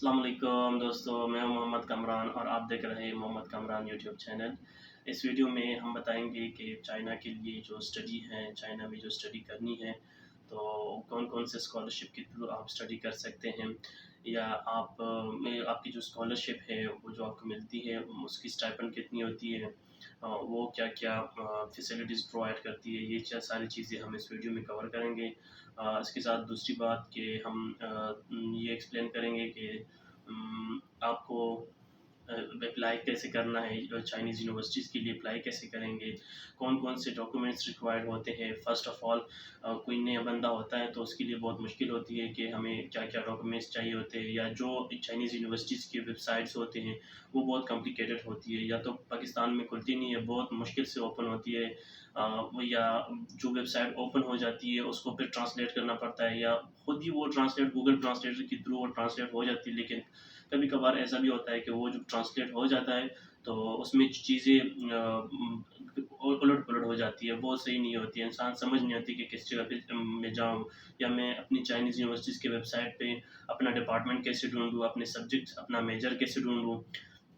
अस्सलाम वालेकुम दोस्तों, मैं हूं मोहम्मद कमरान और आप देख रहे हैं मोहम्मद कमरान यूट्यूब चैनल। इस वीडियो में हम बताएंगे कि चाइना के लिए जो स्टडी है, चाइना में जो स्टडी करनी है, तो कौन-कौन से स्कॉलरशिप के थ्रू आप स्टडी कर सकते हैं या आपकी जो स्कॉलरशिप है, वो जो आपको मिलती है, उसकी स्टाइपेंड कितनी होती है, वो क्या-क्या फैसिलिटीज़ प्रोवाइड करती है, ये सारी चीज़ें हम इस वीडियो में कवर करेंगे। इसके साथ दूसरी बात कि हम ये एक्सप्लेन करेंगे कि आपको अप्लाई कैसे करना है, चाइनीज़ यूनिवर्सिटीज़ के लिए अप्लाई कैसे करेंगे, कौन-कौन से डॉक्यूमेंट्स रिक्वायर्ड होते हैं। फ़र्स्ट ऑफ़ ऑल कोई नया बंदा होता है तो उसके लिए बहुत मुश्किल होती है कि हमें क्या-क्या डॉक्यूमेंट्स चाहिए होते हैं, या जो चाइनीज़ यूनिवर्सिटीज़ की वेबसाइट्स होते हैं वो बहुत कॉम्प्लिकेटेड होती है, या तो पाकिस्तान में खुलती नहीं है, बहुत मुश्किल से ओपन होती है, या जो वेबसाइट ओपन हो जाती है उसको फिर ट्रांसलेट करना पड़ता है, या खुद ही वो ट्रांसलेट गूगल ट्रांसलेटर के थ्रू वो ट्रांसलेट हो जाती है। लेकिन कभी कभार ऐसा भी होता है कि वो जो ट्रांसलेट हो जाता है तो उसमें चीज़ें उलट पुलट हो जाती है, बहुत सही नहीं होती है, इंसान समझ नहीं आती कि किस जगह पे मैं जाऊँ, या मैं अपनी चाइनीज़ यूनिवर्सिटीज़ के वेबसाइट पे अपना डिपार्टमेंट कैसे ढूंढूँ, अपने सब्जेक्ट्स अपना मेजर कैसे ढूंढूँ,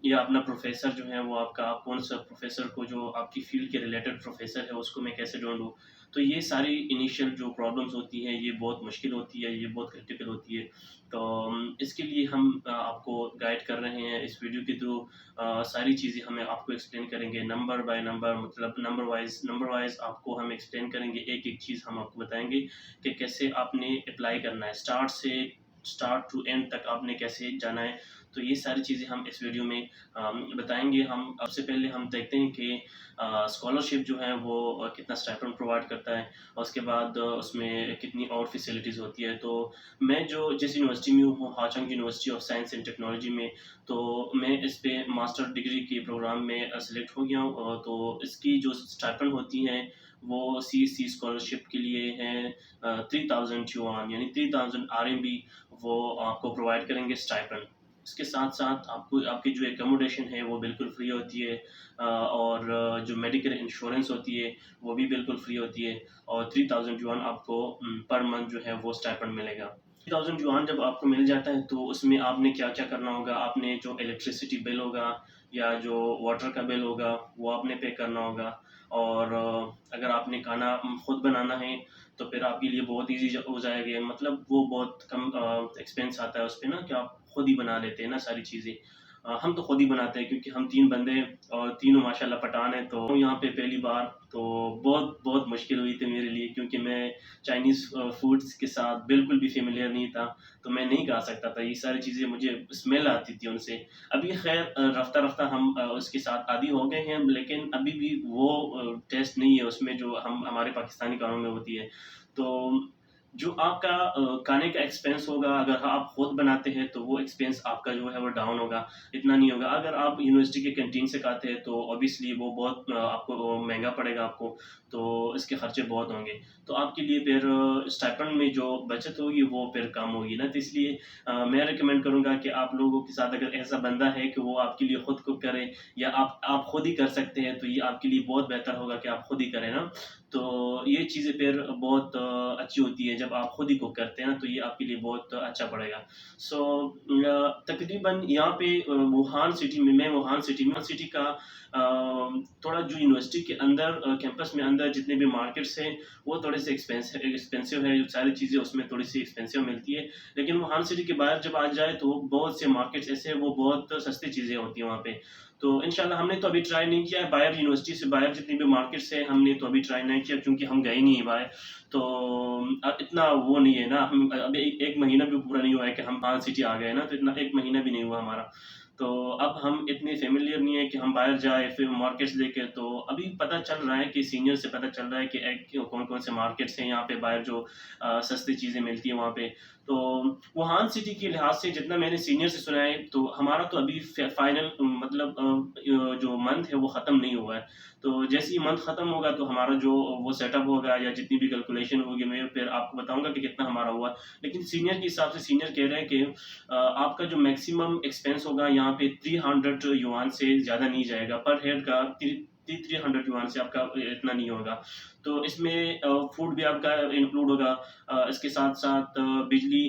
या अपना प्रोफ़ेसर जो है वो आपका, आप कौन-सा प्रोफ़ेसर को, जो आपकी फ़ील्ड के रिलेटेड प्रोफ़ेसर है, उसको मैं कैसे ढूँढूँ? तो ये सारी इनिशियल जो प्रॉब्लम्स होती हैं, ये बहुत मुश्किल होती है, ये बहुत क्रिटिकल होती है। तो इसके लिए हम आपको गाइड कर रहे हैं इस वीडियो के थ्रू। सारी चीज़ें हमें आपको एक्सप्लेन करेंगे नंबर बाय नंबर, मतलब नंबर वाइज़ आपको हम एक्सप्लेन करेंगे, एक-एक चीज़ हम आपको बताएँगे कि कैसे आपने अप्लाई करना है, स्टार्ट टू एंड तक आपने कैसे जाना है। तो ये सारी चीज़ें हम इस वीडियो में बताएँगे। हम सबसे पहले हम देखते हैं कि स्कॉलरशिप जो है वो कितना स्टाइपेंड प्रोवाइड करता है, और उसके बाद उसमें कितनी और फैसिलिटीज़ होती है। तो मैं जो जिस यूनिवर्सिटी में हूँ, Huazhong university of science and technology में, तो मैं इस पे मास्टर डिग्री के प्रोग्राम में सेलेक्ट हो गया हूँ। तो इसकी जो स्टाइपेंड होती हैं वो सीएससी स्कॉलरशिप के लिए है 3000 युआन, यानी 3000 आरएमबी, वो आपको प्रोवाइड करेंगे स्टाइपेंड। इसके साथ-साथ आपको आपकी जो एकोमोडेशन है वो बिल्कुल फ्री होती है, और जो मेडिकल इंश्योरेंस होती है वो भी बिल्कुल फ्री होती है, और 3000 युआन आपको पर मंथ जो है वो स्टाइपेंड मिलेगा। 3000 युआन जब आपको मिल जाता है तो उसमें आपने क्या-क्या करना होगा, आपने जो इलेक्ट्रिसिटी बिल होगा या जो वाटर का बिल होगा वो आपने पे करना होगा, और अगर आपने खाना खुद बनाना है तो फिर आपके लिए बहुत ईज़ी हो जाएगा, मतलब वो बहुत कम एक्सपेंस आता है उसपे ना, कि आप खुद ही बना लेते हैं ना सारी चीज़ें। हम तो खुद ही बनाते हैं क्योंकि हम 3 बंदे हैं और तीनों माशाल्लाह पठान हैं, तो यहाँ पे पहली बार तो बहुत बहुत मुश्किल हुई थी मेरे लिए, क्योंकि मैं चाइनीज़ फूड्स के साथ बिल्कुल भी फ़ेमिलियर नहीं था, तो मैं नहीं खा सकता था। ये सारी चीज़ें मुझे स्मेल आती थी उनसे। अभी ख़ैर रफ़्ता-रफ़्ता हम उसके साथ आदी हो गए हैं, लेकिन अभी भी वो टेस्ट नहीं है उसमें जो हम हमारे पाकिस्तानी खानों में होती है। तो जो आपका खाने का एक्सपेंस होगा, अगर आप खुद बनाते हैं तो वो एक्सपेंस आपका जो है वो डाउन होगा, इतना नहीं होगा। अगर आप यूनिवर्सिटी के कैंटीन से खाते हैं तो ऑब्वियसली वो बहुत आपको महँगा पड़ेगा आपको, तो इसके खर्चे बहुत होंगे। तो आपके लिए फिर स्टाइपेंड में जो बचत होगी वो फिर कम होगी ना, तो इसलिए मैं रिकमेंड करूँगा कि आप लोगों के साथ अगर ऐसा बंदा है कि वो आपके लिए खुद कुक करे, या आप खुद ही कर सकते हैं, तो ये आपके लिए बहुत बेहतर होगा कि आप खुद ही करें ना। तो ये चीज़ें फिर बहुत अच्छी होती है, जब आप खुद ही कुक करते हैं ना, तो ये आपके लिए बहुत अच्छा पड़ेगा। सो तकरीबन यहाँ पे वुहान सिटी में, मैं वुहान सिटी का थोड़ा जो यूनिवर्सिटी के अंदर कैंपस में अंदर जितने भी मार्केट्स हैं वो थोड़े से एक्सपेंसिव है, जो सारी चीज़ें उसमें थोड़ी सी एक्सपेंसिव मिलती है। लेकिन वुहान सिटी के बाहर जब आ जाए तो बहुत से मार्केट्स ऐसे हैं, वो बहुत सस्ती चीज़ें होती हैं वहाँ पे। तो इंशाल्लाह हमने तो अभी ट्राई नहीं किया है, बाहर यूनिवर्सिटी से बाहर जितनी भी मार्केट्स हैं हमने तो अभी ट्राई नहीं किया, क्योंकि हम गए नहीं हैं बाहर। तो इतना वो नहीं है ना, हम अभी 1 महीना भी पूरा नहीं हुआ है कि हम पाँच सिटी आ गए ना, तो इतना 1 महीना भी नहीं हुआ हमारा। तो अब हम इतने फ़ैमिलियर नहीं है कि हम बाहर जाएँ फिर मार्केट्स देखें, तो अभी पता चल रहा है कि सीनियर से पता चल रहा है कि कौन-कौन से मार्केट्स हैं यहाँ पे बाहर, जो सस्ती चीज़ें मिलती हैं वहाँ पे। तो वुहान सिटी के लिहाज से जितना मैंने सीनियर से सुना है, तो हमारा तो अभी फाइनल मतलब जो मंथ है वो ख़त्म नहीं हुआ है। तो जैसे ही मंथ ख़त्म होगा तो हमारा जो वो सेटअप होगा या जितनी भी कैलकुलेशन होगी, मैं फिर आपको बताऊँगा कि कितना हमारा हुआ। लेकिन सीनियर के हिसाब से सीनियर कह रहे हैं कि आपका जो मैक्सिमम एक्सपेंस होगा यहाँ पे 300 युआन से ज़्यादा नहीं जाएगा, पर हेड का 300 युआन से आपका इतना नहीं होगा। तो इसमें फूड भी आपका इंक्लूड होगा, इसके साथ-साथ बिजली,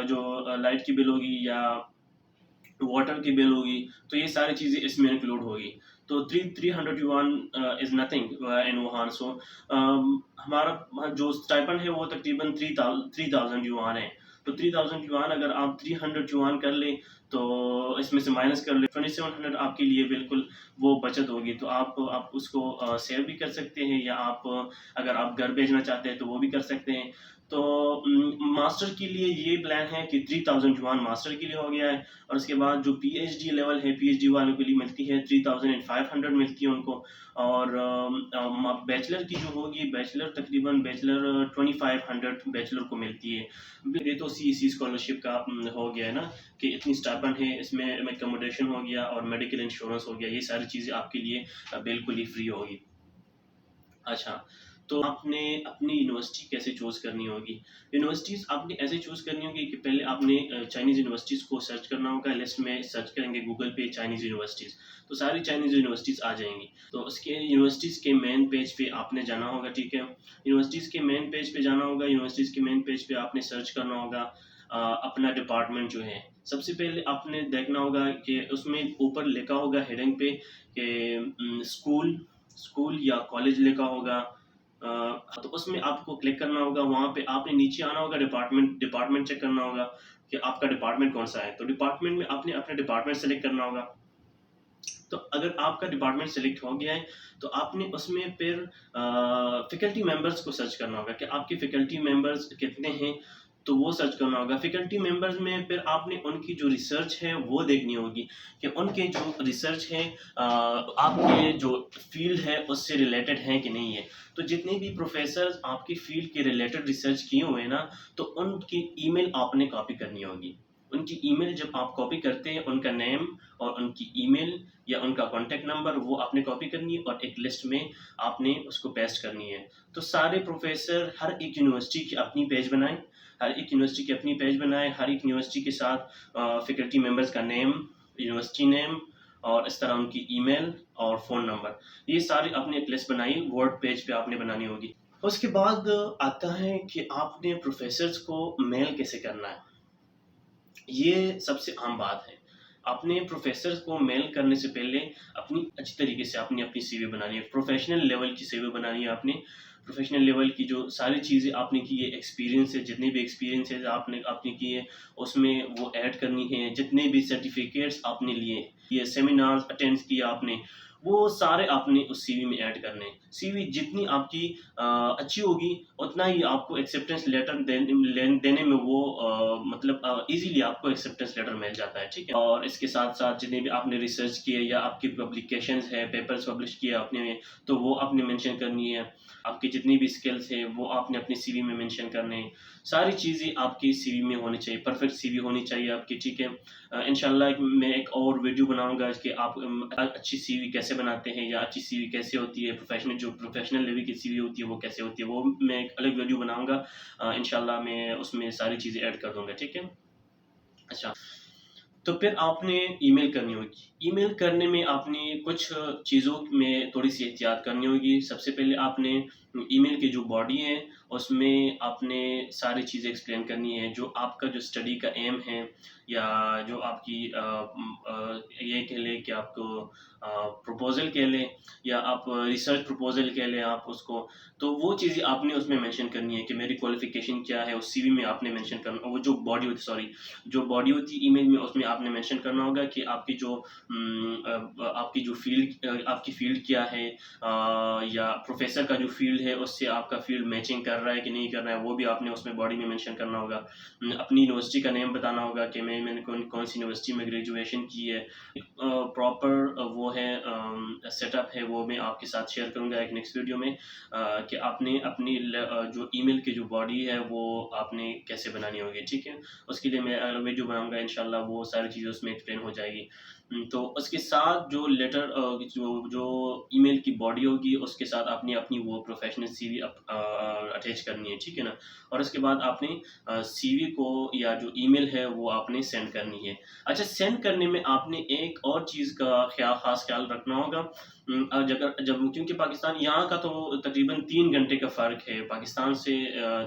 जो लाइट की बिल होगी, या वाटर की बिल होगी, तो ये सारी चीज़ें इसमें इंक्लूड होगी। तो 300 yuan is nothing in Wuhan. So हमारा वहाँ जो स्टाइपेंड है वो तकरीबन 3000 युआन है। तो 3000 युआन अगर आप 300 युआन कर लें, तो इसमें से माइनस कर लें, 2700 आपके लिए बिल्कुल वो बचत होगी। तो आप उसको सेव भी कर सकते हैं, या आप अगर आप घर भेजना चाहते हैं तो वो भी कर सकते हैं। तो मास्टर के लिए ये प्लान है कि 3000 युआन मास्टर के लिए हो गया है। और उसके बाद जो पीएचडी लेवल है, पीएचडी वालों के लिए मिलती है 3500 मिलती है उनको। और बैचलर की जो होगी, बैचलर तकरीबन बैचलर 2500 बैचलर को मिलती है। ये तो सीईसी स्कॉलरशिप का हो गया है ना, कि इतनी स्टाइपेंड है, इसमें एकोमोडेशन हो गया और मेडिकल इंश्योरेंस हो गया, ये सारी चीज़ें आपके लिए बिल्कुल ही फ्री होगी। अच्छा, तो आपने अपनी यूनिवर्सिटी कैसे चूज़ करनी होगी? यूनिवर्सिटीज़ आपने ऐसे चूज़ करनी होगी कि पहले आपने चाइनीज़ यूनिवर्सिटीज़ को सर्च करना होगा। लिस्ट में सर्च करेंगे गूगल पे चाइनीज़ यूनिवर्सिटीज़, तो सारी चाइनीज़ यूनिवर्सिटीज़ आ जाएँगी। तो उसके यूनिवर्सिटीज़ के मेन पेज पे आपने जाना होगा, ठीक है? यूनिवर्सिटीज़ के मेन पेज पे जाना होगा, यूनिवर्सिटीज़ के मेन पेज पे आपने सर्च करना होगा अपना डिपार्टमेंट जो है। सबसे पहले आपने देखना होगा कि उसमें ऊपर लिखा होगा हेडिंग पे कि स्कूल स्कूल या कॉलेज लिखा होगा। तो उसमें आपको क्लिक करना होगा, वहाँ पे आपने नीचे आना होगा, डिपार्टमेंट डिपार्टमेंट चेक करना होगा कि आपका डिपार्टमेंट कौन-सा है। तो डिपार्टमेंट में आपने अपना डिपार्टमेंट सेलेक्ट करना होगा। तो अगर आपका डिपार्टमेंट सेलेक्ट हो गया है, तो आपने उसमें फिर फैकल्टी मेंबर्स को सर्च करना होगा कि आपके फैकल्टी मेंबर्स कितने हैं, तो वो सर्च करना होगा। फैकल्टी मेंबर्स में फिर आपने उनकी जो रिसर्च है वो देखनी होगी कि उनके जो रिसर्च है आपके जो फील्ड है उससे रिलेटेड है कि नहीं है। तो जितने भी प्रोफेसर्स आपकी फील्ड के रिलेटेड रिसर्च किए हुए हैं ना, तो उनकी ईमेल आपने कॉपी करनी होगी। उनकी ईमेल जब आप कॉपी करते हैं, उनका नेम और उनकी ईमेल या उनका कॉन्टैक्ट नंबर वो आपने कॉपी करनी है और एक लिस्ट में आपने उसको पेस्ट करनी है। तो सारे प्रोफ़ेसर हर एक यूनिवर्सिटी की अपनी पेज बनाएँ, हर एक यूनिवर्सिटी की अपनी पेज बनाएँ, हर एक यूनिवर्सिटी के साथ फैकल्टी मेंबर्स का नेम, यूनिवर्सिटी नेम और इस तरह उनकी ईमेल और फ़ोन नंबर। ये सारी आपने एक लिस्ट बनाई, वर्ड पेज पे आपने बनानी होगी। उसके बाद आता है कि आपने प्रोफ़ेसर्स को मेल कैसे करना है। ये सबसे आम बात है। अपने प्रोफ़ेसर्स को मेल करने से पहले अपनी अच्छी तरीके से आपने अपनी सीवी बनानी है। प्रोफ़ेशनल लेवल की सीवी बनानी है आपने। प्रोफ़ेशनल लेवल की जो सारी चीज़ें आपने की है, एक्सपीरियंस है, जितने भी एक्सपीरियंसेस आपने आपने किए, उसमें वो ऐड करनी है। जितने भी सर्टिफ़िकेट्स आपने लिए, ये सेमिनार्स अटेंड किया आपने, वो सारे आपने उस सीवी में ऐड करने हैं। सीवी जितनी आपकी अच्छी होगी, उतना ही आपको एक्सेप्टेंस लेटर देने में वो मतलब ईज़िली आपको एक्सेप्टेंस लेटर मिल जाता है, ठीक है? और इसके साथ-साथ जितने भी आपने रिसर्च किए या आपकी पब्लिकेशंस हैं, पेपर्स पब्लिश किए आपने, तो वो आपने मेंशन करनी है। आपकी जितनी भी स्किल्स हैं, वो आपने अपनी सीवी में मेंशन करने हैं। सारी चीज़ें आपकी सीवी में होनी चाहिए, परफेक्ट सीवी होनी चाहिए आपकी, ठीक है? इंशाल्लाह मैं एक और वीडियो बनाऊँगा कि आप अच्छी सीवी कैसे बनाते हैं या अच्छी सीवी कैसे होती है, प्रोफ़ेशनल लेवल की सीवी होती है, वो कैसे होती है, वो मैं एक अलग वीडियो बनाऊँगा। इंशाल्लाह मैं उसमें सारी चीज़ें ऐड कर दूँगा, ठीक है? अच्छा, तो फिर आपने ईमेल करनी होगी। ईमेल करने में आपने कुछ चीज़ों में थोड़ी-सी एहतियात करनी होगी। सबसे पहले आपने ईमेल की जो बॉडी है, उसमें आपने सारी चीज़ें एक्सप्लेन करनी है। जो आपका जो स्टडी का एम है, या जो आपकी ये कह लें कि आपको प्रपोज़ल कह लें, या आप रिसर्च प्रपोज़ल कह लें आप उसको। तो वो चीज़ें आपने उसमें मेंशन करनी है कि मेरी क्वालिफ़िकेशन क्या है, उस सीवी में आपने मेंशन करना, वो जो बॉडी होती, सॉरी, जो बॉडी होती है ईमेल में, उसमें आपने मेंशन करना होगा कि आपकी जो आपकी फ़ील्ड क्या है, या प्रोफ़ेसर का जो फ़ील्ड है उससे आपका फ़ील्ड मैचिंग कर रहा है कि नहीं कर रहा है, वो भी आपने उसमें बॉडी में मेंशन करना होगा। अपनी यूनिवर्सिटी का नेम बताना होगा कि मैंने कौन-सी यूनिवर्सिटी में ग्रेजुएशन की है। प्रॉपर वो है सेटअप है, वो मैं आपके साथ शेयर करूँगा एक नेक्स्ट वीडियो में, कि आपने अपनी जो ईमेल की जो बॉडी है वो आपने कैसे बनानी होगी, ठीक है? उसके लिए मैं वीडियो बनाऊँगा इंशाल्लाह, वो सारी चीज़ें उसमें एक्सप्लेन हो जाएगी। तो उसके साथ जो लेटर जो ईमेल की बॉडी होगी, उसके साथ आपने अपनी वो प्रोफ़ेशनल सीवी अटैच करनी है, ठीक है ना? और उसके बाद आपने सीवी को, या जो ईमेल है वो आपने सेंड करनी है। अच्छा, सेंड करने में आपने एक और चीज़ का ख़ास ख़्याल रखना होगा। जब जब क्योंकि पाकिस्तान यहाँ का तो तकरीबन 3 घंटे का फ़र्क है, पाकिस्तान से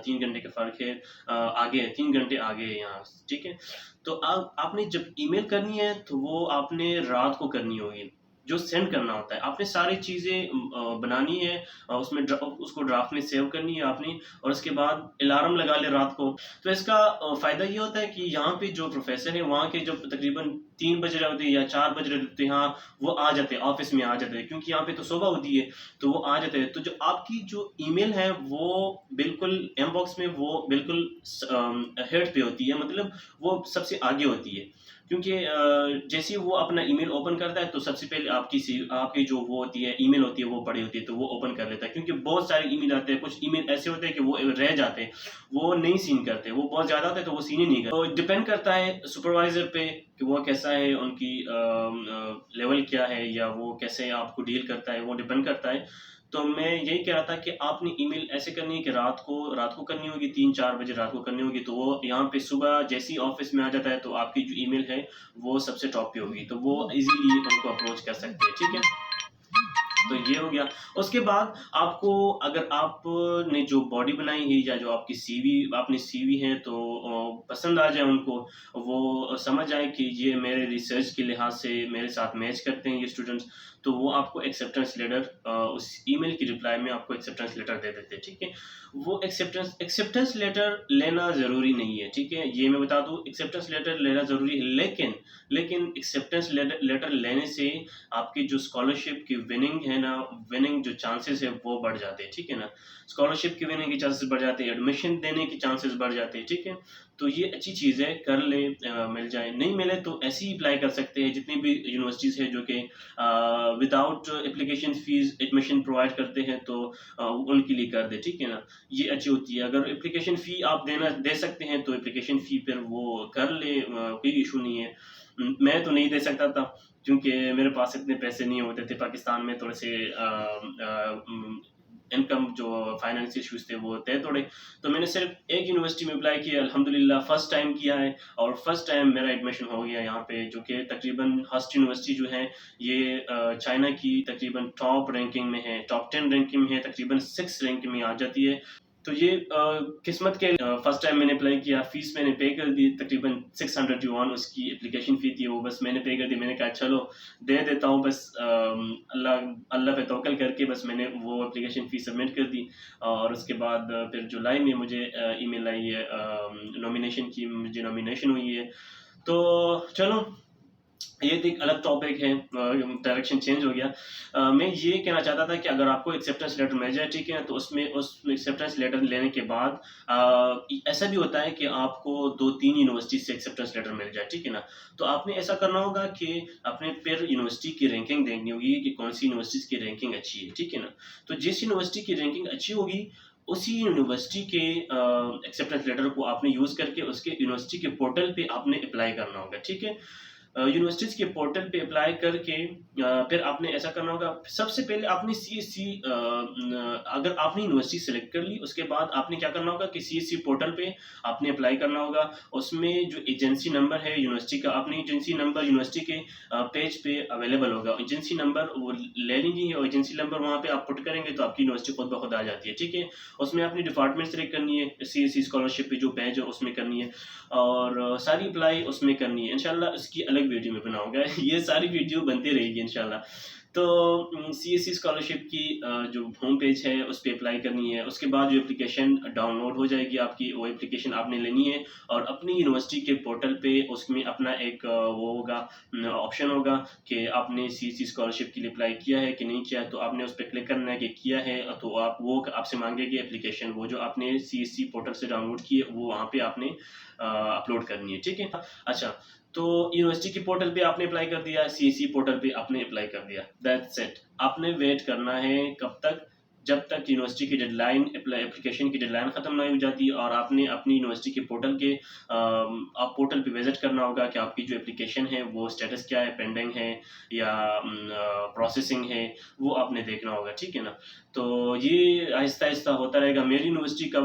3 घंटे का फ़र्क है, आगे है, 3 घंटे आगे है यहाँ, ठीक है? तो आपने जब ईमेल करनी है तो वो आपने रात को करनी होगी, जो सेंड करना होता है। आपने सारी चीज़ें बनानी है, उसमें उसको ड्राफ्ट में सेव करनी है आपने, और उसके बाद अलार्म लगा लें रात को। तो इसका फ़ायदा ये होता है कि यहाँ पे जो प्रोफ़ेसर हैं, वहाँ के जब तकरीबन 3 बज रहे होते हैं या 4 बज रहे होते हैं, हाँ, वो आ जाते हैं, ऑफ़िस में आ जाते हैं, क्योंकि यहाँ पे तो सुबह होती है, तो वो आ जाते हैं। तो जो आपकी जो ईमेल है, वो बिल्कुल इनबॉक्स में वो बिल्कुल हेड पे होती है, मतलब वो सबसे आगे होती है। क्योंकि जैसे ही वो अपना ईमेल ओपन करता है, तो सबसे पहले आपकी जो वो होती है, ईमेल होती है, वो पड़ी होती है, तो वो ओपन कर लेता है। क्योंकि बहुत सारे ईमेल आते हैं, कुछ ईमेल ऐसे होते हैं कि वो रह जाते हैं, वो नहीं सीन करते, वो बहुत ज़्यादा होते हैं, तो वो सीन ही नहीं करते। तो डिपेंड करता है सुपरवाइज़र पे कि वो कैसा है, उनकी लेवल क्या है, या वो कैसे आपको डील करता है, वो डिपेंड करता है। तो मैं यही कह रहा था कि आपने ईमेल ऐसे करनी है कि रात को करनी होगी, 3-4 बजे रात को करनी होगी, तो वो यहाँ पे सुबह जैसे ही ऑफ़िस में आ जाता है, तो आपकी जो ईमेल है, वो सबसे टॉप पे होगी, तो वो ईज़िली उनको अप्रोच कर सकते हैं, ठीक है? तो ये हो गया। उसके बाद आपको, अगर आपने जो बॉडी बनाई है या जो आपने सीवी है, तो पसंद आ जाए उनको, वो समझ आए कि ये मेरे रिसर्च के लिहाज से मेरे साथ मैच करते हैं ये स्टूडेंट्स, तो वो आपको एक्सेप्टेंस लेटर, उस ईमेल की रिप्लाई में आपको एक्सेप्टेंस लेटर दे देते हैं, ठीक है? वो एक्सेप्टेंस लेटर लेना ज़रूरी नहीं है, ठीक है? ये मैं बता दूँ, एक्सेप्टेंस लेटर लेना ज़रूरी है, लेकिन एक्सेप्टेंस लेटर लेने से आपकी जो स्कॉलरशिप की विनिंग जो चांसेस है, वो बढ़ जाते हैं, ठीक है ना? स्कॉलरशिप की विनिंग के चांसेस बढ़ जाते हैं, एडमिशन देने के चांसेस बढ़ जाते हैं, ठीक है? तो ये अच्छी चीज़ है, कर ले, मिल जाए, नहीं मिले तो ऐसे ही अप्लाई कर सकते हैं। जितनी भी यूनिवर्सिटीज़ है जो कि without application fees admission provide करते हैं, तो उनके लिए कर दे, ठीक है ना? ये अच्छी होती है। अगर एप्लीकेशन फ़ी आप दे सकते हैं, तो एप्लीकेशन फ़ी फिर वो कर ले, कोई इशू नहीं है। मैं तो नहीं दे सकता था, क्योंकि मेरे पास इतने पैसे नहीं होते थे। पाकिस्तान में थोड़े से इनकम जो फाइनेंस इश्यूज़ थे, वो थे थोड़े। तो मैंने सिर्फ़ एक यूनिवर्सिटी में अप्लाई किया, अल्हम्दुलिल्लाह फर्स्ट टाइम किया है, और फर्स्ट टाइम मेरा एडमिशन हो गया यहाँ पे, जो कि तकरीबन हस्ट यूनिवर्सिटी जो है, ये चाइना की तकरीबन टॉप रैंकिंग में है, टॉप 10 रैंकिंग में है, तकरीबन 6 रैंक में आ जाती है। तो ये किस्मत के, फर्स्ट टाइम मैंने अप्लाई किया, फ़ीस मैंने पे कर दी, तकरीबन 600 युआन उसकी एप्लीकेशन फ़ी थी, वो बस मैंने पे कर दी। मैंने कहा चलो दे देता हूँ, बस अल्लाह अल्लाह पे तवक्कल करके बस मैंने वो एप्लीकेशन फ़ी सबमिट कर दी। और उसके बाद फिर जुलाई में मुझे ईमेल आई है नॉमिनेशन की, मुझे नॉमिनेशन हुई है। तो चलो, ये तो एक अलग टॉपिक है, डायरेक्शन चेंज हो गया। मैं ये कहना चाहता था कि अगर आपको एक्सेप्टेंस लेटर मिल जाए, ठीक है, तो उस एक्सेप्टेंस लेटर लेने के बाद ऐसा भी होता है कि आपको 2-3 यूनिवर्सिटी से एक्सेप्टेंस लेटर मिल जाए, ठीक है ना? तो आपने ऐसा करना होगा कि आपने फिर यूनिवर्सिटी की रैंकिंग देखनी होगी कि कौन-सी यूनिवर्सिटीज़ की रैंकिंग अच्छी है, ठीक है ना? तो जिस यूनिवर्सिटी की रैंकिंग अच्छी होगी, उसी यूनिवर्सिटी के एक्सेप्टेंस लेटर को आपने यूज़ करके उसके यूनिवर्सिटी के पोर्टल पे आपने अप्लाई करना होगा, ठीक है? यूनिवर्सिटीज़ के पोर्टल पे अप्लाई करके फिर आपने ऐसा करना होगा, सबसे पहले आपने सीएससी, अगर आपने यूनिवर्सिटी सेलेक्ट कर ली, उसके बाद आपने क्या करना होगा कि सीएससी पोर्टल पे आपने अप्लाई करना होगा। उसमें जो एजेंसी नंबर है यूनिवर्सिटी का, अपनी एजेंसी नंबर यूनिवर्सिटी के पेज पे अवेलेबल होगा। एजेंसी नंबर वो ले लीजिए, और एजेंसी नंबर वहाँ पे आप पुट करेंगे, तो आपकी यूनिवर्सिटी खुद ब खुद आ जाती है, ठीक है? उसमें अपनी डिपार्टमेंट सेलेक्ट करनी है, सीएससी स्कॉलरशिप पे जो पेज है, उसमें करनी है, और सारी अप्लाई उसमें करनी है। इंशाल्लाह इसकी अलग वीडियो में बनाऊँगा। ये सारी वीडियो बनती रहेगी इंशाल्लाह। तो सीएससी स्कॉलरशिप की जो होम पेज है, उस पे अप्लाई करनी है। उसके बाद जो एप्लीकेशन डाउनलोड हो जाएगी आपकी, वो एप्लीकेशन आपने लेनी है, और अपनी यूनिवर्सिटी के पोर्टल पे उसमें अपना एक वो होगा, ऑप्शन होगा कि आपने सीएससी स्कॉलरशिप के लिए अप्लाई किया है कि नहीं किया है। तो आपने उस पे क्लिक करना है कि किया है, तो आपसे माँगेगी एप्लीकेशन, वो जो आपने सीएससी पोर्टल से डाउनलोड की है, वो वहाँ पे आपने अपलोड करनी है, ठीक है? अच्छा, तो यूनिवर्सिटी के पोर्टल पे आपने अप्लाई कर दिया, सीएससी पोर्टल पे आपने अप्लाई कर दिया, दैट्स इट। आपने वेट करना है कब तक? जब तक यूनिवर्सिटी की डेडलाइन एप्लीकेशन की डेडलाइन ख़त्म नहीं हो जाती और आपने अपनी यूनिवर्सिटी के पोर्टल के आप पोर्टल पे विज़िट करना होगा कि आपकी जो एप्लीकेशन है वो स्टेटस क्या है, पेंडिंग है या प्रोसेसिंग है, वो आपने देखना होगा, ठीक है ना? तो ये आहिस्ता-आहिस्ता होता रहेगा। मेरी यूनिवर्सिटी का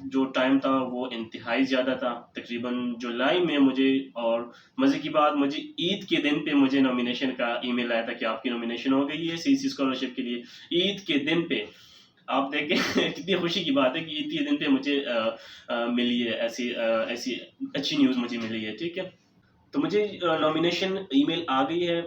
जो टाइम था वो इंतहाई ज़्यादा था, तकरीबन जुलाई में मुझे, और मज़े की बात, मुझे ईद के दिन पे मुझे नॉमिनेशन का ईमेल आया था कि आपकी नॉमिनेशन हो गई है सीईसी स्कॉलरशिप के लिए। ईद के दिन पे आप देखें कितनी खुशी की बात है कि ईद के दिन पे मुझे मिली है ऐसी अच्छी न्यूज़ मुझे मिली है, ठीक है? तो मुझे नॉमिनेशन ईमेल आ गई है।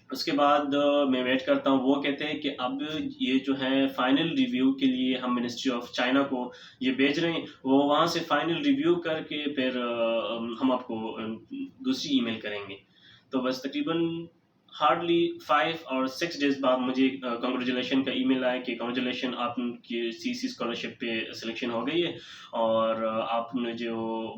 उसके बाद मैं वेट करता हूँ, वो कहते हैं कि अब ये जो है फाइनल रिव्यू के लिए हम मिनिस्ट्री ऑफ चाइना को ये भेज रहे हैं, वो वहाँ से फाइनल रिव्यू करके फिर हम आपको दूसरी ईमेल करेंगे। तो बस तकरीबन हार्डली 5 और 6 डेज़ बाद मुझे कांग्रेचुलेशन का ईमेल आया कि कांग्रेचुलेशन, आपकी सीसी स्कॉलरशिप पे सिलेक्शन हो गई है और आपने जो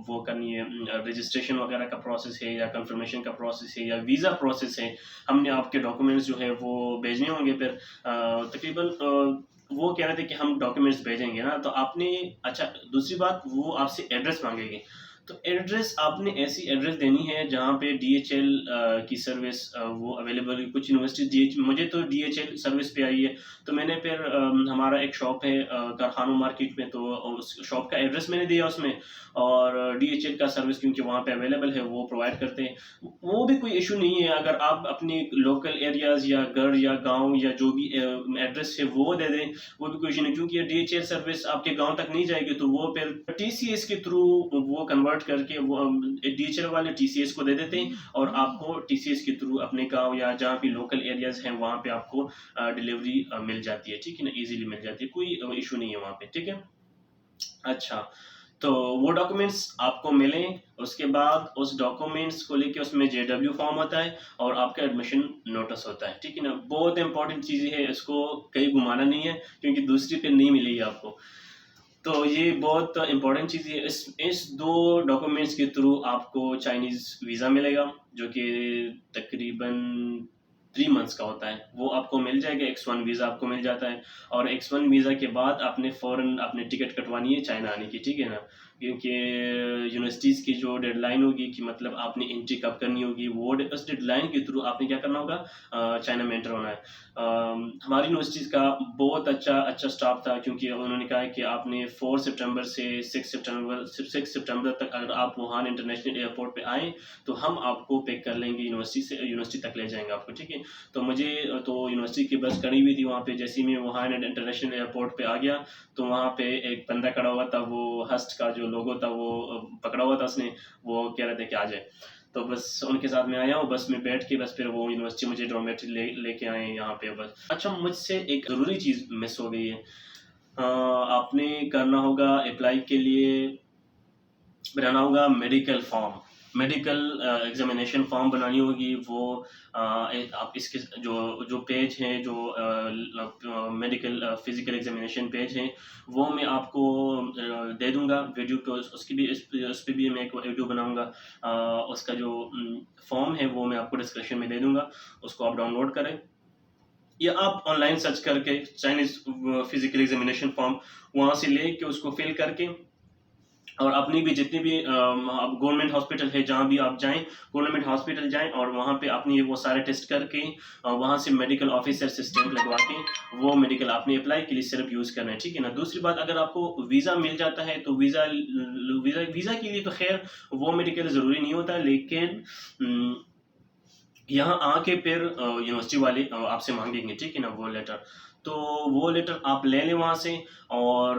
वो करनी है, रजिस्ट्रेशन वगैरह का प्रोसेस है या कंफर्मेशन का प्रोसेस है या वीज़ा प्रोसेस है, हमने आपके डॉक्यूमेंट्स जो है वो भेजने होंगे। फिर तकरीबन वो कह रहे थे कि हम डॉक्यूमेंट्स भेजेंगे ना, तो आपने, अच्छा दूसरी बात, वो आपसे एड्रेस मांगेंगे। तो एड्रेस, आपने ऐसी एड्रेस देनी है जहाँ पे डीएचएल की सर्विस वो अवेलेबल है। कुछ यूनिवर्सिटी डीएच मुझे तो डीएचएल सर्विस पे आई है, तो मैंने फिर हमारा एक शॉप है कारखानों मार्केट में, तो उस शॉप का एड्रेस मैंने दिया उसमें, और डीएचएल का सर्विस क्योंकि वहाँ पे अवेलेबल है वो प्रोवाइड करते हैं। वो भी कोई इशू नहीं है, अगर आप अपने लोकल एरियाज़ या घर या गाँव या जो भी एड्रेस है वो दे दें, वो भी कोई इशू नहीं, क्योंकि ये डीएचएल सर्विस आपके गाँव तक नहीं जाएगी, तो वो फिर टीसीएस के थ्रू वो कन्वर्ट करके वो डीएचएल वाले टीसीएस को दे देते हैं और आपको टीसीएस के थ्रू अपने गाँव या जहाँ भी लोकल एरियाज़ हैं वहाँ पे आपको डिलीवरी मिल जाती है, ठीक है ना? ईज़िली मिल जाती है, कोई इशू नहीं है वहाँ पे, ठीक है? अच्छा, तो वो डॉक्यूमेंट्स आपको मिलें, उसके बाद उस डॉक्यूमेंट्स को लेके उसमें जेडब्ल्यू फॉर्म होता है और आपका एडमिशन नोटिस होता है, ठीक है ना? बहुत इंपॉर्टेंट चीज़ है, इसको कहीं घुमाना नहीं है क्योंकि दूसरी पे नहीं मिलेगी आपको। तो ये बहुत इम्पोर्टेंट चीज़ है। इस 2 डॉक्यूमेंट्स के थ्रू आपको चाइनीज़ वीज़ा मिलेगा, जो कि तकरीबन 3 मंथ्स का होता है। वो आपको मिल जाएगा, X1 वीज़ा आपको मिल जाता है और X1 वीज़ा के बाद आपने फ़ौरन अपनी टिकट कटवानी है चाइना आने की, ठीक है ना? क्योंकि यूनिवर्सिटीज़ की जो डेडलाइन होगी कि मतलब आपने एंट्री कब करनी होगी, वो उस डेडलाइन के थ्रू आपने क्या करना होगा, चाइना में एंटर होना है। हमारी यूनिवर्सिटीज़ का बहुत अच्छा स्टाफ था, क्योंकि उन्होंने कहा है कि आपने 4 सितंबर से 6 सितंबर तक अगर आप वुहान इंटरनेशनल एयरपोर्ट पे आएँ, तो हम आपको पिक कर लेंगे, यूनिवर्सिटी तक ले जाएँगे आपको, ठीक है? तो मुझे तो यूनिवर्सिटी की बस खड़ी हुई थी वहाँ पे, जैसे ही मैं वुहान इंटरनेशनल एयरपोर्ट पे आ गया, तो वहाँ पे एक बंदा खड़ा हुआ था, वो हस्ट का जो लोगो था वो पकड़ा हुआ था उसने, वो कह रहे थे कि आ जाए। तो बस उनके साथ मैं आया हूँ, बस में बैठ के बस फिर वो यूनिवर्सिटी मुझे डॉर्मेट्री लेके आए हैं यहाँ पे बस। अच्छा, मुझसे एक ज़रूरी चीज़ मिस हो गई है। आपने करना होगा अप्लाई के लिए, बनाना होगा medical form, medical examination form बनानी होगी। वो आप इसके जो जो पेज हैं, जो मेडिकल फिजिकल एग्जामिनेशन पेज हैं, वो मैं आपको दे दूंगा वीडियो पे, उसकी भी उस पर भी मैं एक वीडियो बनाऊंगा। उसका जो फॉर्म है वो मैं आपको डिस्क्रिप्शन में दे दूंगा, उसको आप डाउनलोड करें या आप ऑनलाइन सर्च करके चाइनीज फिजिकल एग्जामिनेशन फॉर्म वहाँ से ले के उसको फिल करके, और अपनी भी जितनी भी गवर्नमेंट हॉस्पिटल है जहाँ भी आप जाएं, गवर्नमेंट हॉस्पिटल जाएं और वहाँ पे अपनी वो सारे टेस्ट करके वहाँ से मेडिकल ऑफिसर से स्टैंप लगवा के वो मेडिकल आपने अप्लाई के लिए सिर्फ यूज़ करना है, ठीक है ना? दूसरी बात, अगर आपको वीज़ा मिल जाता है तो वीज़ा वीज़ा वीज़ा के लिए तो खैर वो मेडिकल ज़रूरी नहीं होता, लेकिन यहाँ आके फिर यूनिवर्सिटी वाले आपसे मांगेंगे, ठीक है ना, वो लेटर। तो वो लेटर आप ले लें वहाँ से, और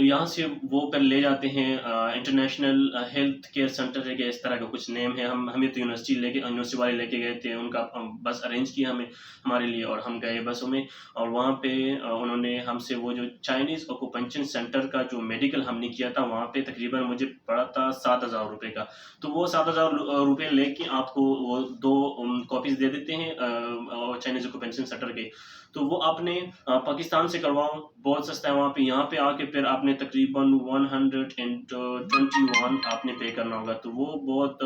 यहाँ से वो फिर ले जाते हैं इंटरनेशनल हेल्थ केयर सेंटर है क्या, इस तरह का कुछ नेम है। हमें तो यूनिवर्सिटी वाले लेके गए थे, उनका बस अरेंज किया हमें हमारे लिए, और हम गए बसों में, और वहाँ पे उन्होंने हमसे वो जो चाइनीज़ ऑक्यूपेंशन सेंटर का जो मेडिकल हमने किया था वहाँ पे तकरीबन मुझे पड़ा था 7,000 रुपये का। तो वो 7,000 रुपये लेके आपको वो 2 कॉपीज़ दे देते हैं चाइनीज़ ऑक्यूपेंशन सेंटर के। तो वो आपने पाकिस्तान से करवाओ, बहुत सस्ता है वहाँ पे। यहाँ पे आके फिर आपने तकरीबन 121 आपने पे करना होगा, तो वो बहुत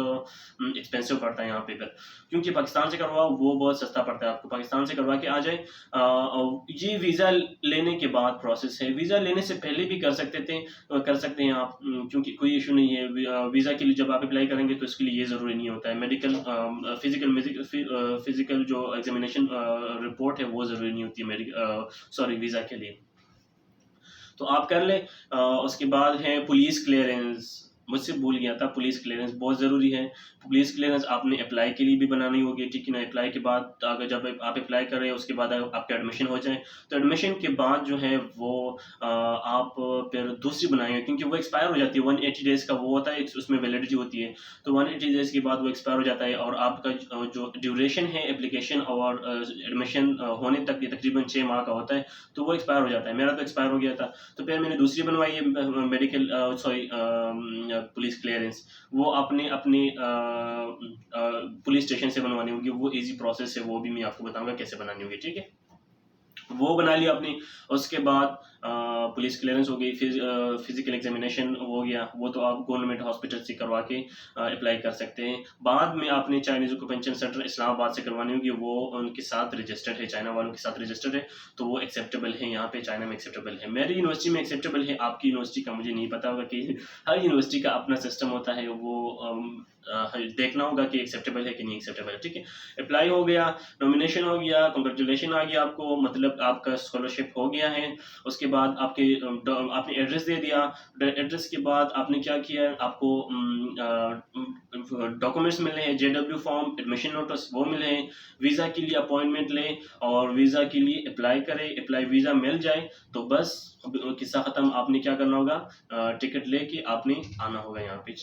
एक्सपेंसिव पड़ता है यहाँ पे फिर। क्योंकि पाकिस्तान से करवाओ वो बहुत सस्ता पड़ता है आपको, पाकिस्तान से करवा के आ जाए। ये वीज़ा लेने के बाद प्रोसेस है, वीज़ा लेने से पहले भी कर सकते हैं आप, क्योंकि कोई इशू नहीं है। वीज़ा के लिए जब आप अप्लाई करेंगे तो इसके लिए ये ज़रूरी नहीं होता है, मेडिकल फिजिकल जो एग्जामिनेशन रिपोर्ट है वो ज़रूरी नहीं होती है सॉरी वीज़ा के लिए। तो आप कर लें। उसके बाद है पुलिस क्लियरेंस, मुझसे भूल गया था, पुलिस क्लियरेंस बहुत ज़रूरी है। पुलिस क्लियरेंस आपने अप्लाई के लिए भी बनानी होगी, ठीक है ना? अप्लाई के बाद अगर जब आप अप्लाई कर रहे हैं उसके बाद आपका एडमिशन हो जाए, तो एडमिशन के बाद जो है वो आप फिर दूसरी बनाएंगे, क्योंकि वो एक्सपायर हो जाती है। 180 डेज़ का वो होता है, उसमें वैलिडिटी होती है। तो 180 डेज़ के बाद वो एक्सपायर हो जाता है, और आपका जो ड्यूरेशन है एप्लीकेशन और एडमिशन होने तक, ये तकरीबन 6 माह का होता है, तो वो एक्सपायर हो जाता है। मेरा तो एक्सपायर हो गया था, तो फिर मैंने दूसरी बनवाई है मेडिकल सॉरी पुलिस क्लियरेंस। वो आपने अपने पुलिस स्टेशन से बनवानी होगी, वो इजी प्रोसेस है, वो भी मैं आपको बताऊंगा कैसे बनानी होगी, ठीक है? वो बना लिया आपने। उसके बाद पुलिस क्लियरेंस हो गई, फिजिकल एग्जामिनेशन हो गया, वो तो आप गवर्नमेंट हॉस्पिटल से करवा के अप्लाई कर सकते हैं। बाद में आपने चाइनीज़ ऑक्यूपेशन सेंटर इस्लामाबाद से करवानी होगी, वो उनके साथ रजिस्टर्ड है, चाइना वालों के साथ रजिस्टर्ड है, तो वो एक्सेप्टेबल है, यहाँ पे चाइना में एक्सेप्टेबल है। मेरी यूनिवर्सिटी में एक्सेप्टेबल है, आपकी यूनिवर्सिटी का मुझे नहीं पता होगा, कि हर यूनिवर्सिटी का अपना सिस्टम होता है, वो देखना होगा कि एक्सेप्टेबल है कि नहीं एक्सेप्टेबल है, ठीक है? अप्लाई हो गया, नॉमिनेशन हो गया, कंग्रेचुलेशन आ गया आपको, मतलब आपका स्कॉलरशिप हो गया है। उसके बाद आपने एड्रेस दे दिया। एड्रेस के बाद आपने क्या किया, आपको डॉक्यूमेंट्स मिले हैं, जेडब्ल्यू फॉर्म, एडमिशन नोटिस वो मिले हैं। वीज़ा के लिए अपॉइंटमेंट लें और वीज़ा के लिए अप्लाई करें। अप्लाई वीज़ा मिल जाए तो बस किस्सा ख़त्म। आपने क्या करना होगा, टिकट लेके आपने आना होगा यहाँ पे।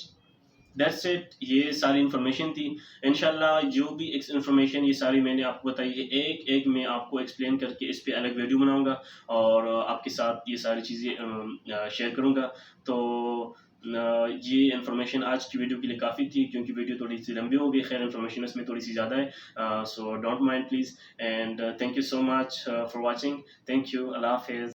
दैट्स इट, ये सारी इन्फॉर्मेशन थी। इंशाल्लाह जो भी इन्फॉर्मेशन ये सारी मैंने आपको बताई है, एक एक मैं आपको एक्सप्लेन करके इस पे अलग वीडियो बनाऊंगा और आपके साथ ये सारी चीज़ें शेयर करूंगा। तो ये इन्फॉर्मेशन आज की वीडियो के लिए काफ़ी थी, क्योंकि वीडियो थोड़ी सी लंबी हो गई। खैर इन्फॉर्मेशन इसमें थोड़ी सी ज़्यादा है, so don't mind please, and thank you so much for watching. Thank you, अल्लाह हाफिज़।